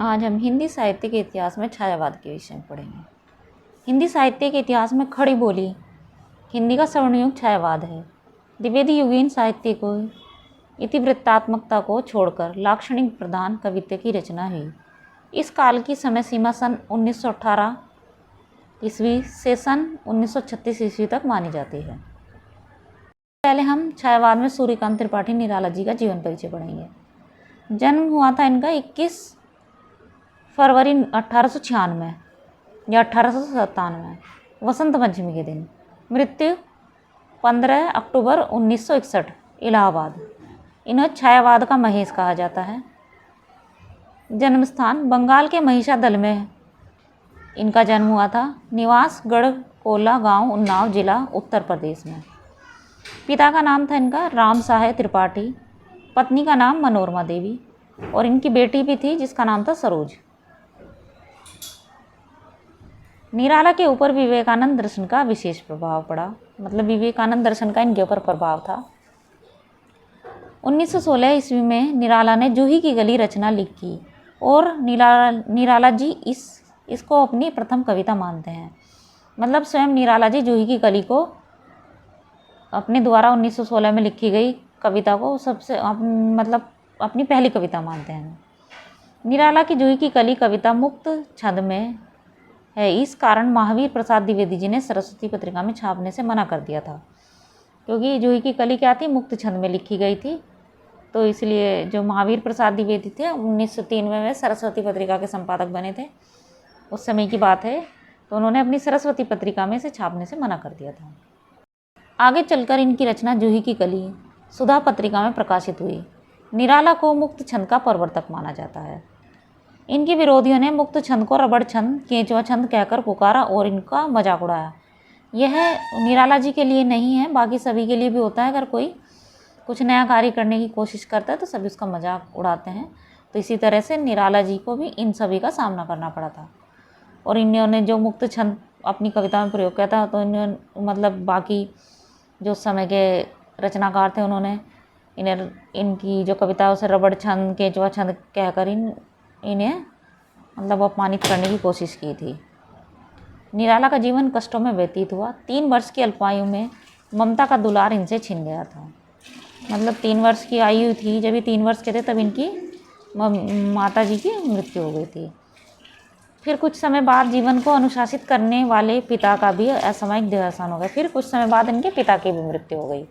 आज हम हिंदी साहित्य के इतिहास में छायावाद के विषय में पढ़ेंगे। हिंदी साहित्य के इतिहास में खड़ी बोली हिंदी का स्वर्णयुग छायावाद है। द्विवेदी युगीन साहित्य को इतिवृत्तात्मकता को छोड़कर लाक्षणिक प्रधान कवित्व की रचना हुई। इस काल की समय सीमा सन 1918 ईस्वी से सन 1936 ईस्वी तक मानी जाती है। पहले हम छायावाद में सूर्यकांत त्रिपाठी निराला जी का जीवन परिचय पढ़ेंगे। जन्म हुआ था इनका 21 फरवरी 1896 या 1897 वसंत पंचमी के दिन। मृत्यु 15 अक्टूबर 1961 इलाहाबाद। इन्हें छायावाद का महेश कहा जाता है। जन्म स्थान बंगाल के महिषादल में इनका जन्म हुआ था। निवास गढ़कोला गांव, उन्नाव जिला, उत्तर प्रदेश में। पिता का नाम था इनका राम साहे त्रिपाठी, पत्नी का नाम मनोरमा देवी और इनकी बेटी भी थी जिसका नाम था सरोज। निराला के ऊपर विवेकानंद दर्शन का विशेष प्रभाव पड़ा, मतलब विवेकानंद दर्शन का इनके ऊपर प्रभाव था। 1916 ईस्वी में निराला ने जूही की गली रचना लिखी और निराला जी इसको अपनी प्रथम कविता मानते हैं। मतलब स्वयं निराला जी जूही की गली को अपने द्वारा 1916 में लिखी गई कविता को सबसे मतलब अपनी पहली कविता मानते हैं। निराला की जूही की कली कविता मुक्त छंद में है। इस कारण महावीर प्रसाद द्विवेदी जी ने सरस्वती पत्रिका में छापने से मना कर दिया था, क्योंकि जूही की कली क्या थी, मुक्त छंद में लिखी गई थी। तो इसलिए जो महावीर प्रसाद द्विवेदी थे 1993 में सरस्वती पत्रिका के संपादक बने थे, उस समय की बात है। तो उन्होंने अपनी सरस्वती पत्रिका में से छापने से मना कर दिया था। आगे चलकर इनकी रचना जूही की कली सुधा पत्रिका में प्रकाशित हुई। निराला को मुक्त छंद का प्रवर्तक माना जाता है। इनके विरोधियों ने मुक्त छंद को रबड़ छंद, केंचुआ छंद कहकर पुकारा और इनका मजाक उड़ाया। यह निराला जी के लिए नहीं है, बाकी सभी के लिए भी होता है। अगर कोई कुछ नया कार्य करने की कोशिश करता है तो सभी उसका मजाक उड़ाते हैं। तो इसी तरह से निराला जी को भी इन सभी का सामना करना पड़ा था। और इन्होंने जो मुक्त छंद अपनी कविता में प्रयोग किया था, तो इन्होंने मतलब बाकी जो समय के रचनाकार थे उन्होंने इनकी जो कविता है उसे रबड़ छंद, केंचुआ छंद कहकर इन्हें मतलब अपमानित करने की कोशिश की थी। निराला का जीवन कष्टों में व्यतीत हुआ। 3 वर्ष की अल्पायु में ममता का दुलार इनसे छिन गया था। मतलब 3 वर्ष की आयु थी, जब ये 3 वर्ष के थे तब इनकी माता जी की मृत्यु हो गई थी। फिर कुछ समय बाद जीवन को अनुशासित करने वाले पिता का भी असामयिक देहावसान हो गया। फिर कुछ समय बाद इनके पिता की भी मृत्यु हो गई।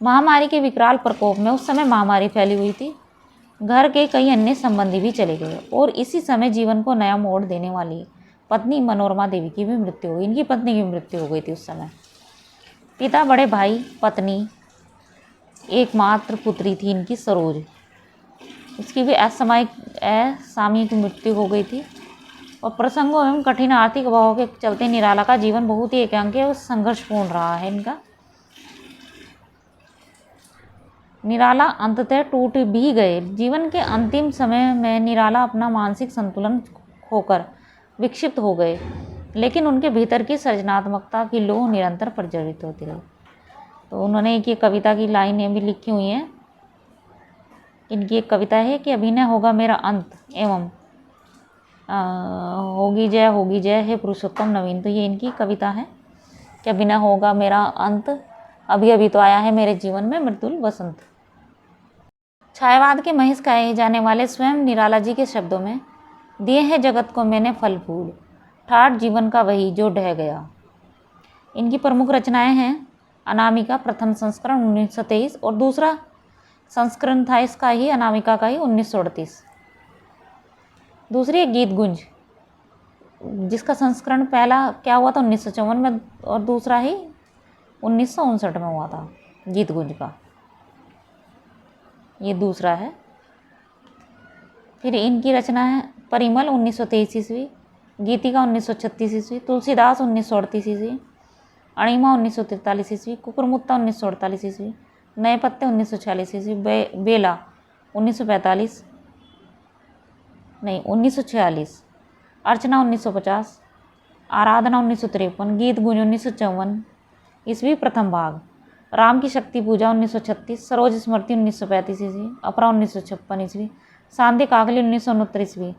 महामारी के विकराल प्रकोप में, उस समय महामारी फैली हुई थी, घर के कई अन्य संबंधी भी चले गए और इसी समय जीवन को नया मोड़ देने वाली पत्नी मनोरमा देवी की भी मृत्यु हो गई। इनकी पत्नी की मृत्यु हो गई थी उस समय। पिता, बड़े भाई, पत्नी, एकमात्र पुत्री थी इनकी सरोज, इसकी भी असामयिक मृत्यु हो गई थी। और प्रसंगों एवं कठिन आर्थिक अभावों के चलते निराला का जीवन बहुत ही एकांकी और संघर्षपूर्ण रहा है इनका। निराला अंततः टूट भी गए। जीवन के अंतिम समय में निराला अपना मानसिक संतुलन खोकर विक्षिप्त हो गए, लेकिन उनके भीतर की सृजनात्मकता की लौ निरंतर प्रज्वलित होती रही। तो उन्होंने एक ये कविता की लाइनें भी लिखी हुई हैं। इनकी एक कविता है कि अभिनय होगा मेरा अंत एवं होगी जय हे पुरुषोत्तम नवीन। तो ये इनकी कविता है कि अभिनय होगा मेरा अंत, अभी अभी तो आया है मेरे जीवन में मृदुल वसंत। छायावाद के महेश कहे जाने वाले स्वयं निराला जी के शब्दों में, दिए हैं जगत को मैंने फल फूल, ठाठ जीवन का वही जो ढह गया। इनकी प्रमुख रचनाएं हैं अनामिका, प्रथम संस्करण 1923 और दूसरा संस्करण था इसका ही, अनामिका का ही, 1938। दूसरी है गीत गुंज, जिसका संस्करण पहला क्या हुआ था 1954 में और दूसरा ही 1959 में हुआ था गीत गुंज का, ये दूसरा है। फिर इनकी रचना है परिमल 1923 ईस्वी, गीतिका 1936 ईस्वी, तुलसीदास 1938 ईस्वी, अणिमा 1943 ईस्वी, कुकुरमुत्ता 1948 ईस्वी, नए पत्ते 1946 ईस्वी, बेला 1946, अर्चना 1950, आराधना 1953, गीत गुंज 1954 ईस्वी प्रथम भाग, राम की शक्ति पूजा 1936, सरोज स्मृति 1935 ईस्वी, अपरा 1956 ईस्वी, सांध्य काकली 1969 ईस्वी।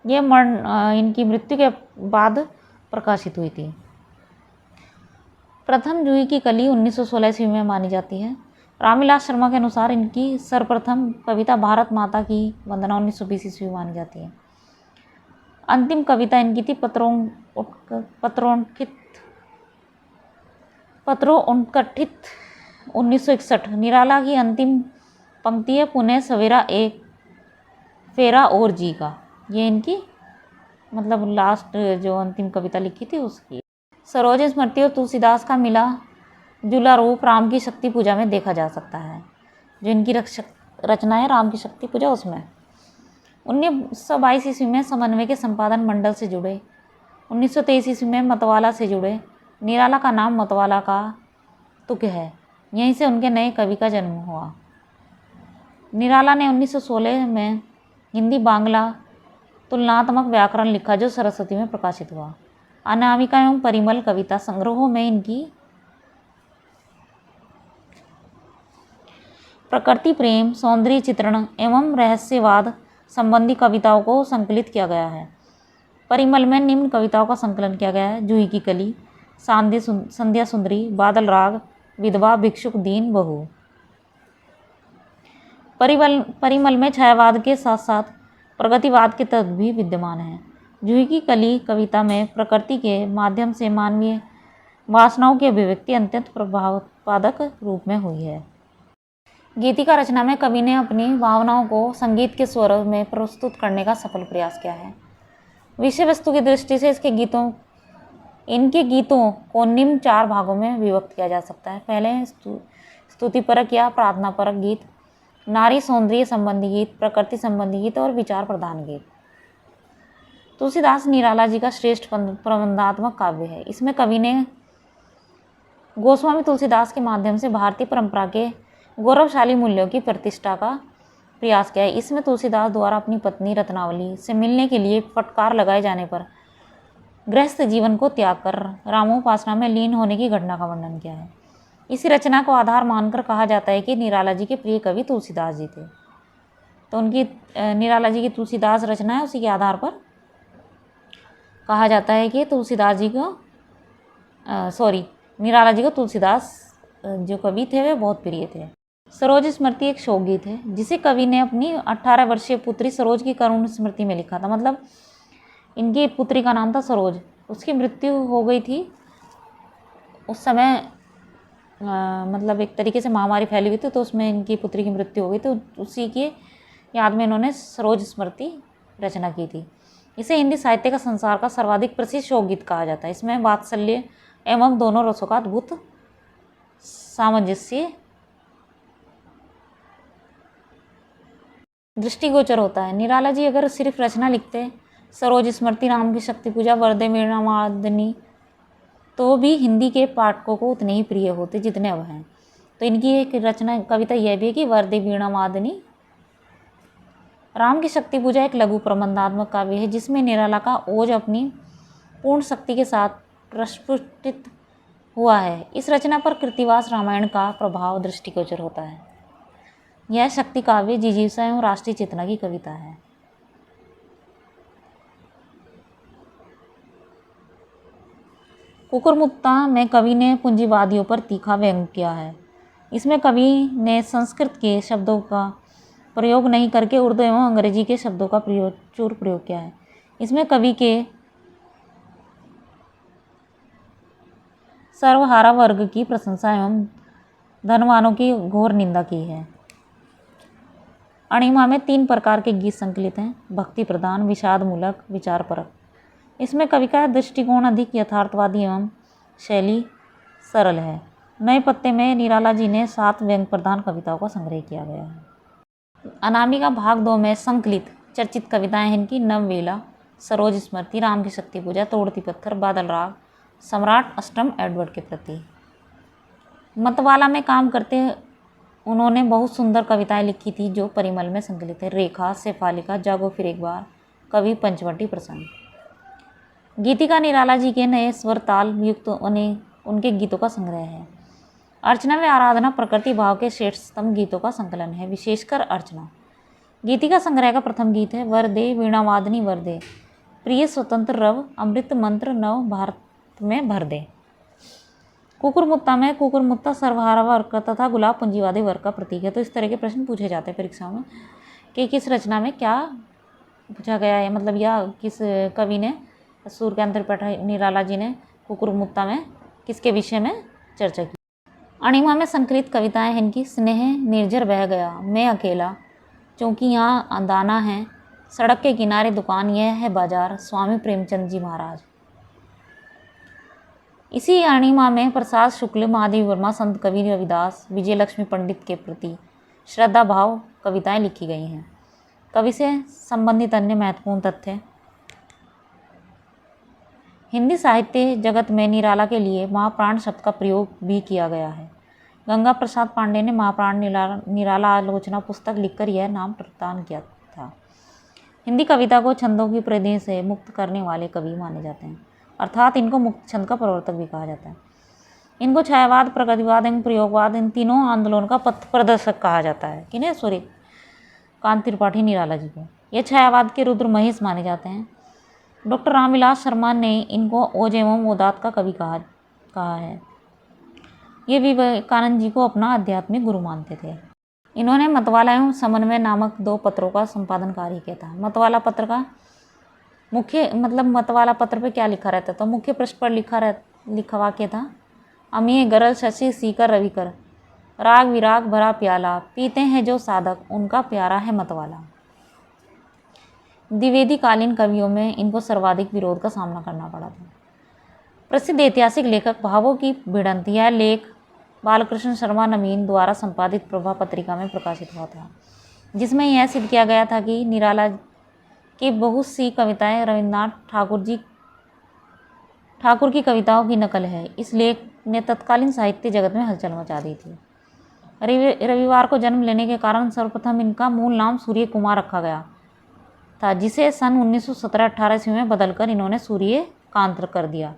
ये इनकी मृत्यु के बाद प्रकाशित हुई थी। प्रथम जूही की कली 1916 ईस्वी में मानी जाती है। रामविलास शर्मा के अनुसार इनकी सर्वप्रथम कविता भारत माता की वंदना 1920 ईस्वी में मानी जाती है। अंतिम कविता इनकी थी पत्रोत्कठित 1961। निराला की अंतिम पंक्ति है पुनः सवेरा एक फेरा और जी का। ये इनकी मतलब लास्ट जो अंतिम कविता लिखी थी उसकी। सरोज स्मृति और तुलसीदास का मिला जुला रूप राम की शक्ति पूजा में देखा जा सकता है। जो इनकी रचना है राम की शक्ति पूजा, उसमें 1922 ईस्वी में समन्वय के संपादन मंडल से जुड़े। 1923 ईस्वी में मतवाला से जुड़े। निराला का नाम मतवाला का तुक है। यहीं से उनके नए कवि का जन्म हुआ। निराला ने 1916 में हिंदी बांग्ला तुलनात्मक व्याकरण लिखा, जो सरस्वती में प्रकाशित हुआ। अनामिका एवं परिमल कविता संग्रहों में इनकी प्रकृति प्रेम, सौंदर्य चित्रण एवं रहस्यवाद संबंधी कविताओं को संकलित किया गया है। परिमल में निम्न कविताओं का संकलन किया गया है: जूही की कली, संध्या सुंदरी, बादल राग, विधवा, भिक्षुक, दीन बहू। परिमल में छायावाद के साथ साथ प्रगतिवाद के तत्व भी विद्यमान हैं। जूही की कली कविता में प्रकृति के माध्यम से मानवीय वासनाओं की अभिव्यक्ति अत्यंत प्रभावोत्पादक रूप में हुई है। गीतिका रचना में कवि ने अपनी भावनाओं को संगीत के स्वर में प्रस्तुत करने का सफल प्रयास किया है। विषय वस्तु की दृष्टि से इनके गीतों को निम्न 4 भागों में विभक्त किया जा सकता है। पहले स्तुतिपरक या प्रार्थनापरक गीत, नारी सौंदर्य संबंधी गीत, प्रकृति संबंधी गीत और विचार प्रधान गीत। तुलसीदास निराला जी का श्रेष्ठ प्रबंधात्मक काव्य है। इसमें कवि ने गोस्वामी तुलसीदास के माध्यम से भारतीय परंपरा के गौरवशाली मूल्यों की प्रतिष्ठा का प्रयास किया है। इसमें तुलसीदास द्वारा अपनी पत्नी रत्नावली से मिलने के लिए फटकार लगाए जाने पर गृहस्थ जीवन को त्याग कर रामोपासना में लीन होने की घटना का वर्णन किया है। इसी रचना को आधार मानकर कहा जाता है कि निराला जी के प्रिय कवि तुलसीदास जी थे। तो उनकी निराला जी की तुलसीदास रचना है, उसी के आधार पर कहा जाता है कि तुलसीदास जी को निराला जी को तुलसीदास जो कवि थे वे बहुत प्रिय थे। सरोज स्मृति एक शोक गीत है, जिसे कवि ने अपनी 18 वर्षीय पुत्री सरोज की करुण स्मृति में लिखा था। मतलब इनकी पुत्री का नाम था सरोज, उसकी मृत्यु हो गई थी उस समय। मतलब एक तरीके से महामारी फैली हुई थी, तो उसमें इनकी पुत्री की मृत्यु हो गई, तो उसी के याद में इन्होंने सरोज स्मृति रचना की थी। इसे हिंदी साहित्य का संसार का सर्वाधिक प्रसिद्ध शोक गीत कहा जाता है। इसमें वात्सल्य एवं दोनों रसों का अद्भुत सामंजस्य दृष्टिगोचर होता है। निराला जी अगर सिर्फ रचना लिखते, सरोज स्मृति, राम की शक्ति पूजा, वरदे वीणावादिनी, तो भी हिंदी के पाठकों को उतने ही प्रिय होते जितने अब हैं। तो इनकी एक रचना कविता यह भी है कि वरदे वीणावादिनी। राम की शक्ति पूजा एक लघु प्रबंधात्मक काव्य है, जिसमें निराला का ओज अपनी पूर्ण शक्ति के साथ प्रस्फुटित हुआ है। इस रचना पर कृतिवास रामायण का प्रभाव दृष्टिगोचर होता है। यह शक्ति काव्य जिजीविका एवं राष्ट्रीय चेतना की कविता है। कुकुरमुत्ता में कवि ने पूंजीवादियों पर तीखा व्यंग किया है। इसमें कवि ने संस्कृत के शब्दों का प्रयोग नहीं करके उर्दू एवं अंग्रेजी के शब्दों का प्रचुर प्रयोग किया है। इसमें कवि के सर्वहारा वर्ग की प्रशंसा एवं धनवानों की घोर निंदा की है। अणिमा में 3 प्रकार के गीत संकलित हैं: भक्ति प्रधान, विषाद मूलक, विचार परक। इसमें कवि का दृष्टिकोण अधिक यथार्थवादी एवं शैली सरल है। नए पत्ते में निराला जी ने 7 व्यंग प्रधान कविताओं का संग्रह किया गया है। अनामिका भाग 2 में संकलित चर्चित कविताएं हैं इनकी: नववेला, सरोज स्मृति, राम की शक्ति पूजा, तोड़ती पत्थर, बादल राग, सम्राट अष्टम एडवर्ड के प्रति। मतवाला में काम करते उन्होंने बहुत सुंदर कविताएं लिखी थी जो परिमल में संकलित है: रेखा, शेफालिका, जागो फिर एक बार, कवि पंचवटी प्रसंग। गीतिका निराला जी के नए स्वर ताल युक्त उनके गीतों का संग्रह है। अर्चना व आराधना प्रकृति भाव के श्रेष्ठतम गीतों का संकलन है। विशेषकर अर्चना गीतिका संग्रह का प्रथम गीत है वरदे वीणावादनी वरदे, प्रिय स्वतंत्र रव अमृत मंत्र नव भारत में भर दे। कुकुरमुत्ता में कुकुरमुत्ता सर्वहारा वर्ग तथा गुलाब पूंजीवादी वर्ग का प्रतीक है। तो इस तरह के प्रश्न पूछे जाते हैं परीक्षाओं में कि किस रचना में क्या पूछा गया है, मतलब या किस कवि ने सूर्यकांत निराला जी ने कुकुरमुत्ता में किसके विषय में चर्चा की। अणिमा में संकलित कविताएं हैं इनकी स्नेह, निर्झर बह गया, मैं अकेला, चूँकि यहाँ दाना है, सड़क के किनारे दुकान, यह है बाजार, स्वामी प्रेमचंद जी महाराज। इसी अणिमा में प्रसाद शुक्ल, महादेवी वर्मा, संत कबीर रविदास, विजयलक्ष्मी पंडित के प्रति श्रद्धा भाव कविताएं लिखी गई हैं। कवि से संबंधित अन्य महत्वपूर्ण तथ्य, हिंदी साहित्य जगत में निराला के लिए महाप्राण शब्द का प्रयोग भी किया गया है। गंगा प्रसाद पांडे ने महाप्राण निराला आलोचना पुस्तक लिखकर यह नाम प्रदान किया था। हिंदी कविता को छंदों की परिधि से मुक्त करने वाले कवि माने जाते हैं, अर्थात इनको मुक्त छंद का प्रवर्तक भी कहा जाता है। इनको छायावाद, प्रगतिवाद एवं प्रयोगवाद इन तीनों आंदोलनों का पथ प्रदर्शक कहा जाता है। किन्हें? सूर्यकांत त्रिपाठी निराला जी को। ये छायावाद के रुद्र महेश माने जाते हैं। डॉक्टर रामविलास शर्मा ने इनको ओज एवं ओदात का कवि कहा है। ये विवेकानंद जी को अपना आध्यात्मिक गुरु मानते थे। इन्होंने मतवाला एवं समन्वय नामक 2 पत्रों का संपादन कार्य किया था। मतवाला पत्र का मतवाला पत्र पे क्या लिखा रहता? तो मुख्य पृष्ठ पर लिखा वाक्य था, अमीय गरल शशि सीकर रविकर, राग विराग भरा प्याला, पीते हैं जो साधक उनका प्यारा है मतवाला। द्विवेदी कालीन कवियों में इनको सर्वाधिक विरोध का सामना करना पड़ा था। प्रसिद्ध ऐतिहासिक लेखक भावों की भिड़ंत यह लेख बालकृष्ण शर्मा नवीन द्वारा संपादित प्रभा पत्रिका में प्रकाशित हुआ था, जिसमें यह सिद्ध किया गया था कि निराला की बहुत सी कविताएं रविन्द्रनाथ ठाकुर की कविताओं की नकल है। इस लेख ने तत्कालीन साहित्य जगत में हलचल मचा दी थी। रविवार को जन्म लेने के कारण सर्वप्रथम इनका मूल नाम सूर्य कुमार रखा गया था, जिसे सन 1917-18 ईस्वी में बदलकर इन्होंने सूर्यकांत कर दिया।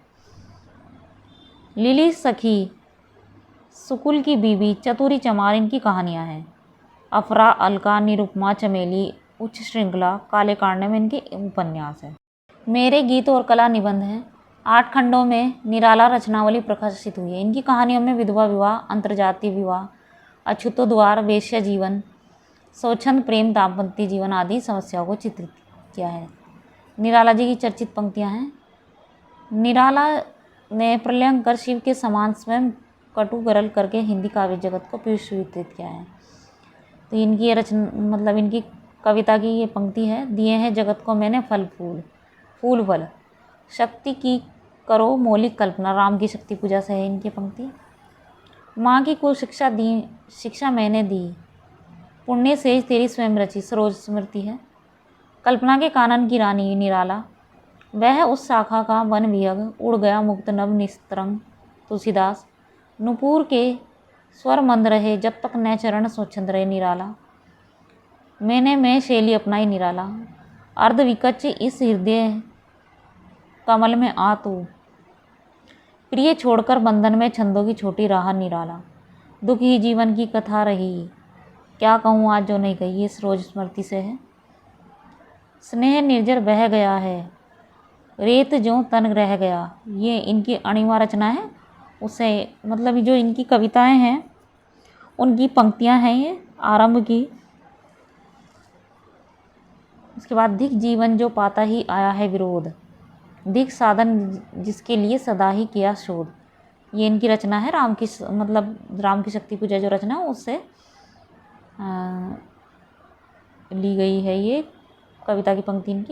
लिली सखी, सुकुल की बीबी, चतुरी चमार इनकी कहानियां हैं। अफरा, अलका, निरुपमा, चमेली, उच्च श्रृंखला, काले कांड में इनके उपन्यास है। मेरे गीत और कला निबंध हैं। 8 खंडों में निराला रचनावली प्रकाशित हुई है। इनकी कहानियों में विधवा विवाह, अंतर्जातीय विवाह, अछूतोद्वार, वेश्या जीवन, स्वच्छंद प्रेम, दाम्पत्य जीवन आदि समस्याओं को चित्रित किया है। निराला जी की चर्चित पंक्तियां हैं। निराला ने प्रलयंकर शिव के समान स्वयं कटु गरल करके हिंदी काव्य जगत को विस्तृत किया है। तो इनकी ये रचना इनकी कविता की ये पंक्ति है, दिए हैं जगत को मैंने फल फूल फल, शक्ति की करो मौलिक कल्पना, राम की शक्ति पूजा से है इनकी पंक्ति। माँ की कुल शिक्षा मैंने दी, पुण्य से तेरी स्वयं रची, सरोज स्मृति है। कल्पना के कानन की रानी निराला, वह उस शाखा का वन विहग, उड़ गया मुक्त नभ निस्तरंग तुलसीदास, नुपुर के स्वर मंद रहे जब तक न चरण स्वच्छंद रहे निराला, मैं शैली अपनाई निराला, अर्ध विकच इस हृदय कमल में आ तू, प्रिय छोड़कर बंधन में छंदों की छोटी राह निराला, दुख ही जीवन की कथा रही, क्या कहूँ आज जो नहीं कही, ये सरोज स्मृति से है। स्नेह निर्जर बह गया है, रेत जो तन रह गया, ये इनकी अणिमा रचना है। उससे जो इनकी कविताएं हैं उनकी पंक्तियां हैं ये आरंभ की। उसके बाद धिक जीवन जो पाता ही आया है विरोध, धिक साधन जिसके लिए सदा ही किया शोध, ये इनकी रचना है। राम की शक्ति पूजा जो रचना है उससे ली गई है ये कविता की पंक्ति इनकी।